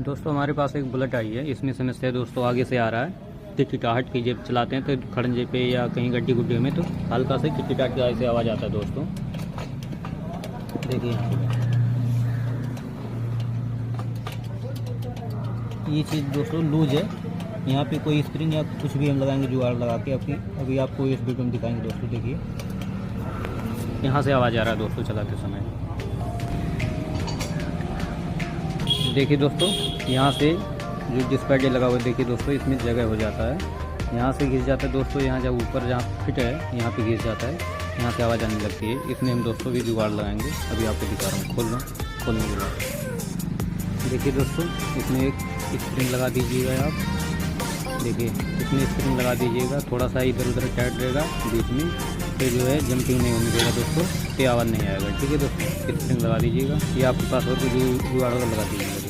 दोस्तों हमारे पास एक बुलेट आई है। इसमें समस्या दोस्तों आगे से आ रहा है, किटकिटाहट की जब चलाते हैं तो खड़ंजे पे या कहीं गड्डी गुड्डी में तो हल्का से किटकिटाहट की से आवाज़ आता है। दोस्तों देखिए ये चीज़ दोस्तों लूज है। यहाँ पे कोई स्प्रिंग या कुछ भी हम लगाएंगे जुगाड़ लगा के अभी आपको इस वीडियो में दिखाएंगे। दोस्तों देखिए यहाँ से आवाज़ आ रहा है दोस्तों चलाते समय। देखिए दोस्तों यहाँ से जो डिस्पैच लगा हुआ है, देखिए दोस्तों इसमें जगह हो जाता है, यहाँ से घिस जाता है दोस्तों। यहाँ जब ऊपर जहाँ फिट है यहाँ पे घिस जाता है, यहाँ से आवाज़ आने लगती है। इसमें हम दोस्तों भी जुगाड़ लगाएंगे। अभी आपको दिखा रहा हूँ, खोलने के बाद देखिए दोस्तों इसमें एक स्प्रिंग लगा दीजिएगा आप। देखिए इसमें स्प्रिंग लगा दीजिएगा, थोड़ा सा इधर उधर टाइट रहेगा बीच में, फिर जो है जंपिंग नहीं होने देगा दोस्तों, तो आवाज़ नहीं आएगा। ठीक है दोस्तों, स्प्रिंग लगा दीजिएगा। ये आपके पास हो तो जुगाड़ लगा दीजिएगा।